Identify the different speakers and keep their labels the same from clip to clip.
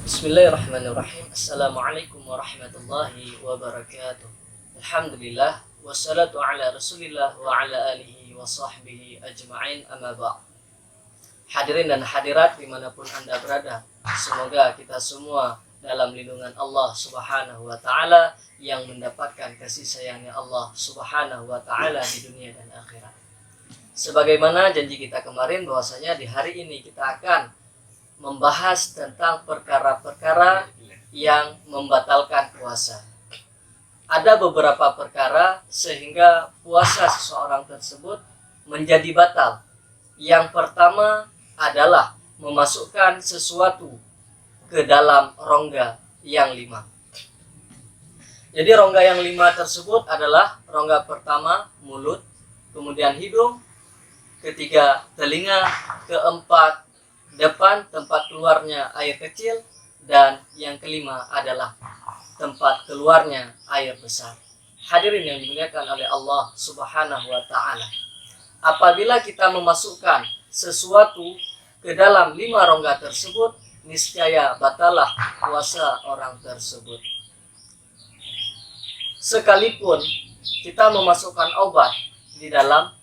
Speaker 1: Bismillahirrahmanirrahim. Assalamualaikum warahmatullahi wabarakatuh. Alhamdulillah wassalatu ala Rasulillah wa ala alihi wa sahbihi ajma'in, amma ba'd. Hadirin dan hadirat dimanapun Anda berada, semoga kita semua dalam lindungan Allah Subhanahu wa ta'ala yang mendapatkan kasih sayangnya Allah Subhanahu wa ta'ala di dunia dan akhirat. Sebagaimana janji kita kemarin bahwasanya di hari ini kita akan membahas tentang perkara-perkara yang membatalkan puasa. Ada beberapa perkara sehingga puasa seseorang tersebut menjadi batal. Yang pertama adalah memasukkan sesuatu ke dalam rongga yang 5. Jadi rongga yang 5 tersebut adalah rongga pertama mulut, kemudian hidung, ketiga telinga, keempat depan tempat keluarnya air kecil, dan yang kelima adalah tempat keluarnya air besar. Hadirin yang dimuliakan oleh Allah Subhanahu wa ta'ala, apabila kita memasukkan sesuatu ke dalam 5 rongga tersebut, niscaya batalah puasa orang tersebut. Sekalipun kita memasukkan obat di dalam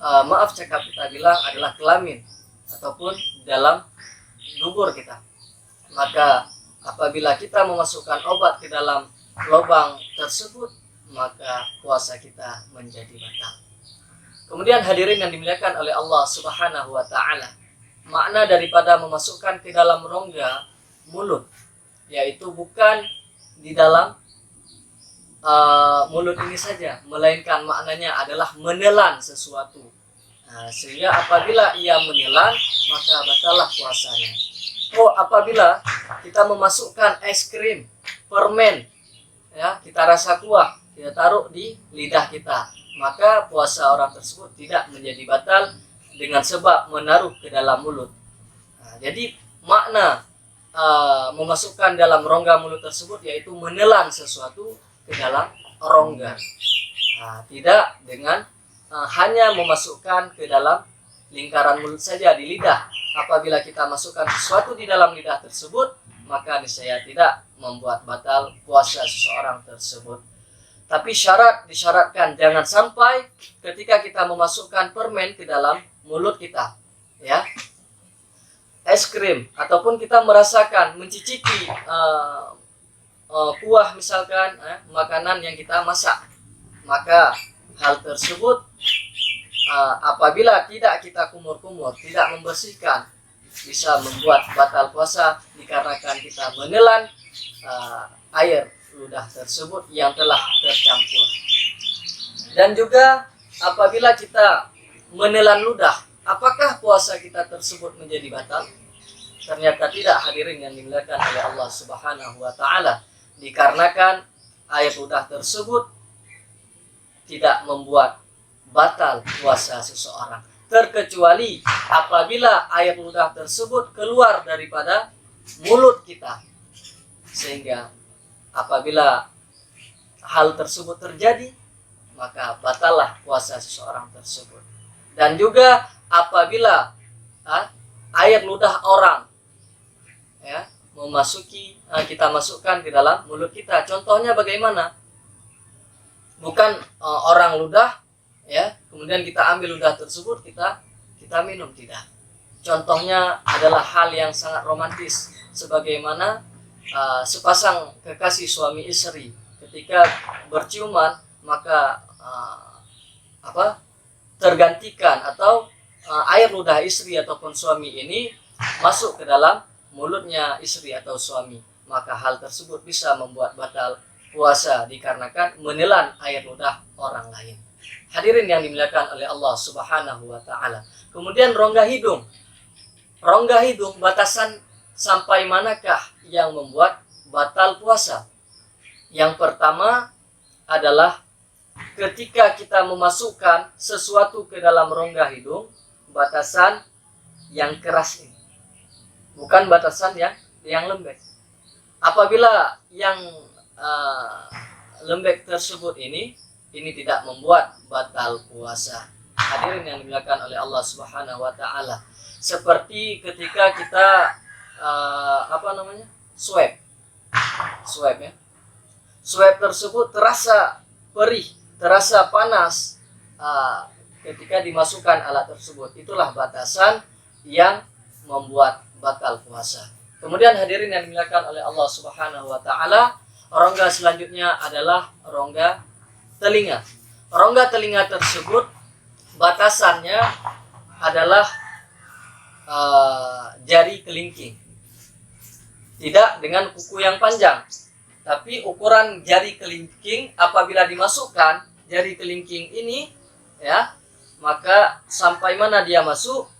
Speaker 1: maaf cakap kita bilang adalah kelamin ataupun dalam dubur kita, maka apabila kita memasukkan obat ke dalam lubang tersebut, maka puasa kita menjadi batal. Kemudian hadirin yang dimuliakan oleh Allah Subhanahu wa ta'ala, makna daripada memasukkan ke dalam rongga mulut, yaitu bukan di dalam mulut ini saja, melainkan maknanya adalah menelan sesuatu. Sehingga apabila ia menelan, maka batallah puasanya. Apabila kita memasukkan es krim, permen, ya, kita rasa kuah, kita taruh di lidah kita, maka puasa orang tersebut tidak menjadi batal dengan sebab menaruh ke dalam mulut. Jadi makna memasukkan dalam rongga mulut tersebut yaitu menelan sesuatu ke dalam rongga, tidak dengan hanya memasukkan ke dalam lingkaran mulut saja di lidah. Apabila kita masukkan sesuatu di dalam lidah tersebut, maka niscaya tidak membuat batal puasa seseorang tersebut. Tapi disyaratkan jangan sampai ketika kita memasukkan permen ke dalam mulut kita, ya, es krim, ataupun kita merasakan mencicipi kuah misalkan, makanan yang kita masak, maka hal tersebut apabila tidak kita kumur-kumur, tidak membersihkan, bisa membuat batal puasa dikarenakan kita menelan air ludah tersebut yang telah tercampur. Dan juga apabila kita menelan ludah, apakah puasa kita tersebut menjadi batal? Ternyata tidak, hadirin yang dimuliakan oleh Allah Subhanahu wa ta'ala, dikarenakan air ludah tersebut tidak membuat batal puasa seseorang, terkecuali apabila air ludah tersebut keluar daripada mulut kita, sehingga apabila hal tersebut terjadi, maka batallah puasa seseorang tersebut. Dan juga apabila air ludah orang, ya, kita masukkan ke dalam mulut kita. Contohnya bagaimana? Bukan orang ludah, ya, kemudian kita ambil ludah tersebut, kita minum, tidak. Contohnya adalah hal yang sangat romantis, sebagaimana sepasang kekasih suami istri ketika berciuman, maka tergantikan atau air ludah istri ataupun suami ini masuk ke dalam mulutnya istri atau suami, maka hal tersebut bisa membuat batal puasa dikarenakan menelan air ludah orang lain. Hadirin yang dimuliakan oleh Allah Subhanahu wa ta'ala. Kemudian rongga hidung. Rongga hidung, batasan sampai manakah yang membuat batal puasa? Yang pertama adalah ketika kita memasukkan sesuatu ke dalam rongga hidung, batasan yang keras ini, bukan batasan yang lembek. Apabila yang lembek tersebut ini tidak membuat batal puasa. Hadirin yang dimuliakan oleh Allah Subhanahu wa ta'ala, seperti ketika kita swab. Swab ya. Swab tersebut terasa perih, terasa panas ketika dimasukkan alat tersebut. Itulah batasan yang membuat batal puasa. Kemudian hadirin yang dimuliakan oleh Allah Subhanahu wa taala, rongga selanjutnya adalah rongga telinga. Rongga telinga tersebut batasannya adalah jari kelingking. Tidak dengan kuku yang panjang, tapi ukuran jari kelingking apabila dimasukkan jari kelingking ini ya, maka sampai mana dia masuk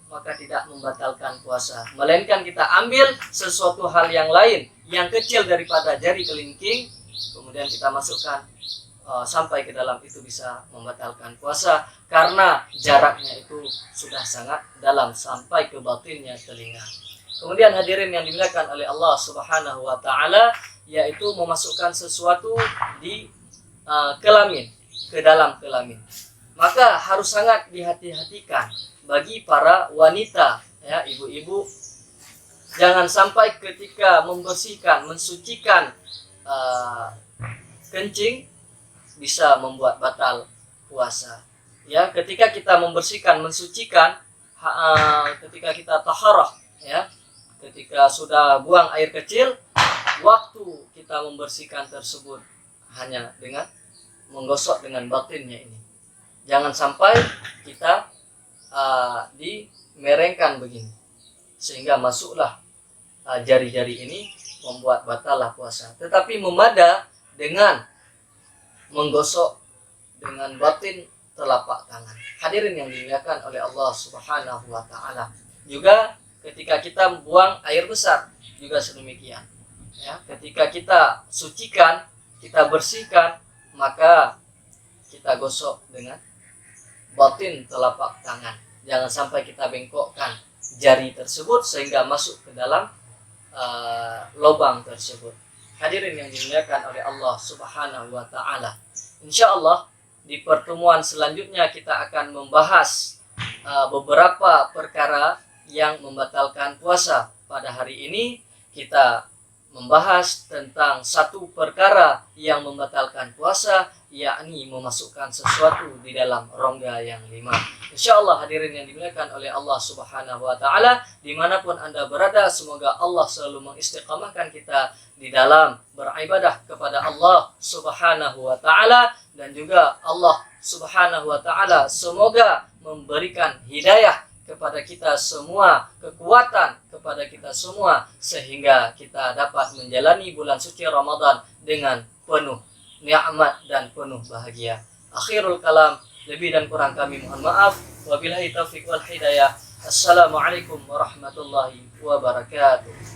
Speaker 1: maka tidak membatalkan puasa, melainkan kita ambil sesuatu hal yang lain yang kecil daripada jari kelingking kemudian kita masukkan sampai ke dalam, itu bisa membatalkan puasa karena jaraknya itu sudah sangat dalam sampai ke batinnya telinga. Kemudian hadirin yang dimuliakan oleh Allah Subhanahu wa taala, yaitu memasukkan sesuatu di kelamin, ke dalam kelamin. Maka harus sangat dihati-hatikan bagi para wanita ya, ibu-ibu, jangan sampai ketika membersihkan, mensucikan kencing bisa membuat batal puasa. Ya, ketika kita membersihkan, mensucikan, ketika kita taharah ya, ketika sudah buang air kecil, waktu kita membersihkan tersebut hanya dengan menggosok dengan batinnya ini. Jangan sampai kita dimerengkan begini, sehingga masuklah jari-jari ini membuat batallah puasa. Tetapi memada dengan menggosok dengan batin telapak tangan. Hadirin yang dimuliakan oleh Allah Subhanahu wa taala. Juga ketika kita buang air besar juga sedemikian. Ya, ketika kita sucikan, kita bersihkan, maka kita gosok dengan batin telapak tangan. Jangan sampai kita bengkokkan jari tersebut sehingga masuk ke dalam lubang tersebut. Hadirin yang dimuliakan oleh Allah Subhanahu wa taala. Insyaallah di pertemuan selanjutnya kita akan membahas beberapa perkara yang membatalkan puasa. Pada hari ini kita membahas tentang satu perkara yang membatalkan puasa, yakni memasukkan sesuatu di dalam rongga yang 5. Insyaallah hadirin yang dimuliakan oleh Allah Subhanahu wa taala, dimanapun Anda berada, semoga Allah selalu mengistiqamahkan kita di dalam beribadah kepada Allah Subhanahu wa taala, dan juga Allah Subhanahu wa taala semoga memberikan hidayah kepada kita semua, kekuatan kepada kita semua, sehingga kita dapat menjalani bulan suci Ramadan dengan penuh nikmat dan penuh bahagia. Akhirul kalam, lebih dan kurang kami mohon maaf. Wabillahi taufiq wal hidayah. Assalamualaikum warahmatullahi wabarakatuh.